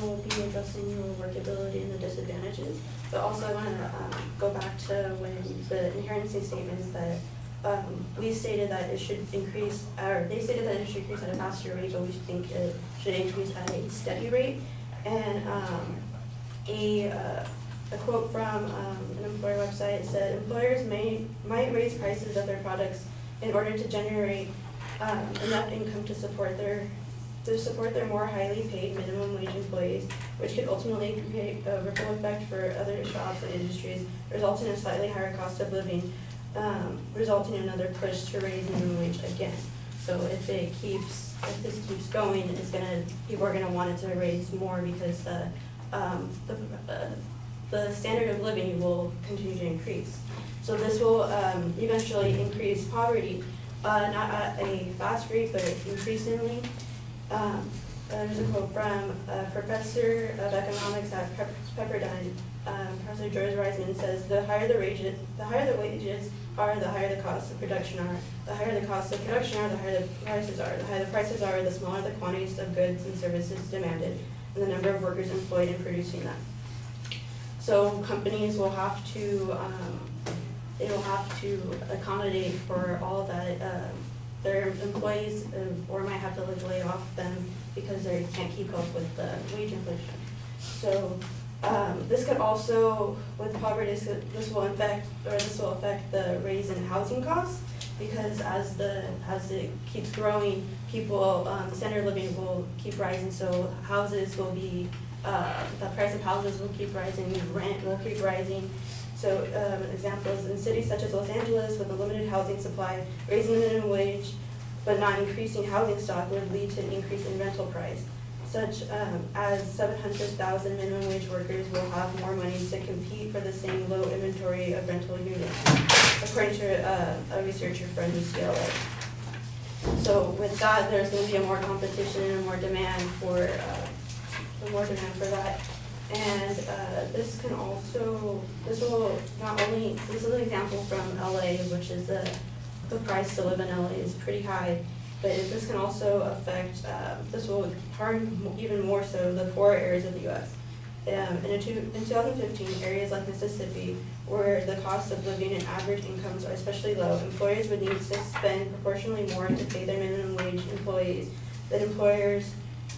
will be addressing your workability and the disadvantages, but also I want to go back to when the inherency statements that we stated that it should increase, or they stated that it should increase at a faster rate, but we think it should increase at a steady rate. And a quote from an employer website said, employers might raise prices of their products in order to generate enough income to support their more highly paid minimum wage employees, which could ultimately create a ripple effect for other jobs and industries, resulting in a slightly higher cost of living, resulting in another push to raise minimum wage again. So if this keeps going, people are gonna want it to raise more because the standard of living will continue to increase. So this will eventually increase poverty, not at a fast rate, but increasingly. There's a quote from a professor of economics at Pepperdine, Professor George Reisman says, the higher the wages are, the higher the costs of production are. The higher the costs of production are, the higher the prices are. The higher the prices are, the smaller the quantities of goods and services demanded, and the number of workers employed in producing them. So companies will have to, accommodate for all of that. Their employees or might have to lay off them because they can't keep up with the wage inflation. So this could also, with poverty, this will affect the raise in housing costs, because as it keeps growing, people standard of living will keep rising. So houses will be the price of houses will keep rising, rent will keep rising. So examples in cities such as Los Angeles with a limited housing supply, raising the minimum wage but not increasing housing stock would lead to an increase in rental price, such as 700,000 minimum wage workers will have more money to compete for the same low inventory of rental units, according to a researcher from UCLA. So with that, there's going to be a more competition and more demand for that. And this is an example from LA, which is the price to live in LA is pretty high, but this can also affect, this will harm even more so the poorer areas of the U.S. In 2015, areas like Mississippi, where the cost of living and average incomes are especially low, employers would need to spend proportionally more to pay their minimum wage employees than employers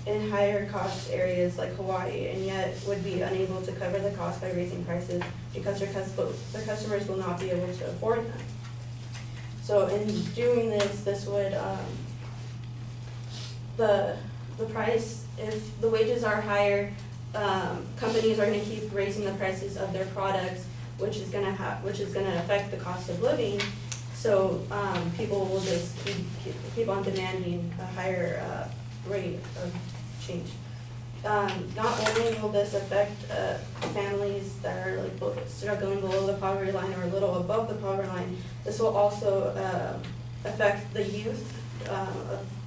in higher cost areas like Hawaii, and yet would be unable to cover the cost by raising prices because their customers will not be able to afford them. So in doing this would, the price, if the wages are higher, companies are going to keep raising the prices of their products, which is going to affect the cost of living. So people will just keep on demanding a higher rate of change. Not only will this affect families that are struggling below the poverty line or a little above the poverty line, this will also affect the youth,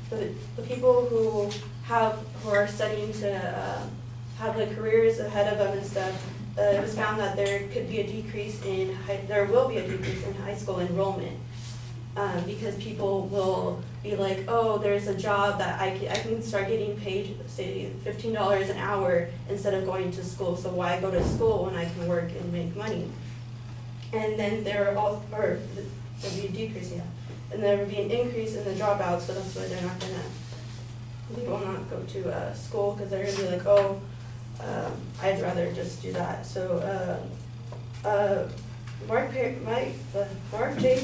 the people who are studying to have careers ahead of them and stuff. It was found that there will be a decrease in high school enrollment. Because people will be like, oh, there's a job that I can start getting paid, say, $15 an hour instead of going to school. So why go to school when I can work and make money? And then there will be a decrease, and there will be an increase in the dropouts. So that's why people will not go to school, because they're gonna be like, oh, I'd rather just do that. So. Mark J.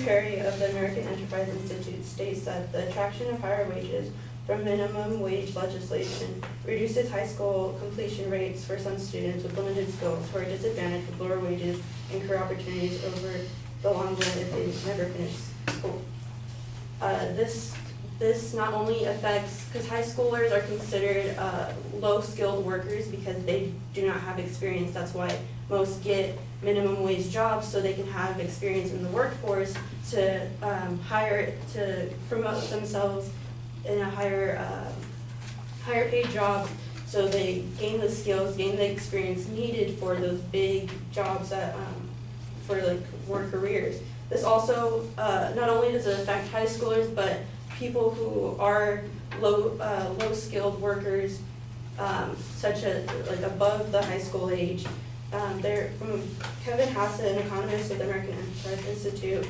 Perry of the American Enterprise Institute states that the attraction of higher wages from minimum wage legislation reduces high school completion rates for some students with limited skills who are disadvantaged with lower wages and career opportunities over the long run if they never finish school. This not only affects, because high schoolers are considered low-skilled workers because they do not have experience. That's why most get minimum wage jobs, so they can have experience in the workforce to promote themselves in a higher paid job, so they gain the skills, gain the experience needed for those big jobs that for work careers. This also not only does it affect high schoolers, but people who are low skilled workers such as, like, above the high school age. They're from Kevin Hassett, an economist with the American Enterprise Institute.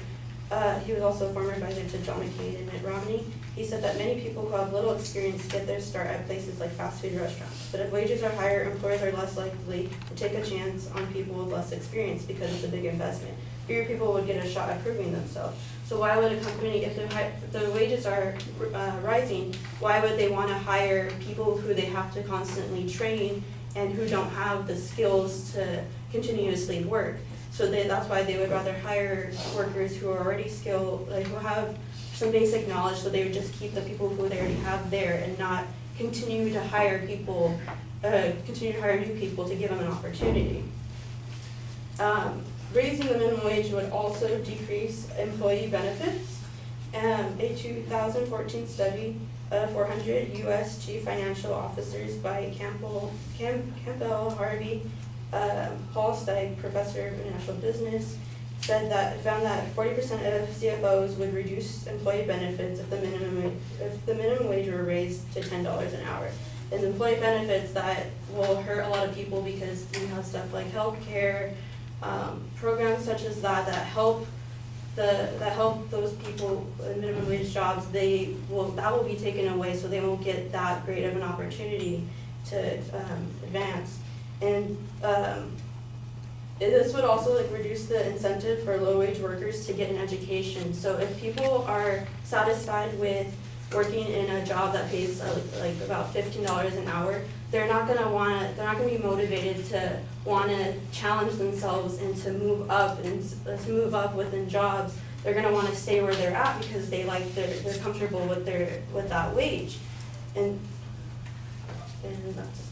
He was also a former advisor to John McCain and Mitt Romney. He said that many people who have little experience get their start at places like fast food restaurants. But if wages are higher, employers are less likely to take a chance on people with less experience because it's a big investment. Fewer people would get a shot at proving themselves. So why would a company, if the wages are rising, why would they want to hire people who they have to constantly train and who don't have the skills to continuously work? So that's why they would rather hire workers who are already skilled, like who have some basic knowledge, so they would just keep the people who they already have there and not continue to hire people, continue to hire new people to give them an opportunity. Raising the minimum wage would also decrease employee benefits. A 2014 study of 400 U.S. chief financial officers by Campbell Harvey, Hallsteig, professor of international business, found that 40% of CFOs would reduce employee benefits if the minimum wage were raised to $10 an hour. And employee benefits that will hurt a lot of people because you have stuff like healthcare, programs such as that help those people in minimum wage jobs. That will be taken away, so they won't get that great of an opportunity to advance. And this would also like reduce the incentive for low wage workers to get an education. So if people are satisfied with working in a job that pays like about $15 an hour, they're not gonna be motivated to wanna challenge themselves and to move up within jobs. They're gonna wanna stay where they're at because they're comfortable with that wage. And that's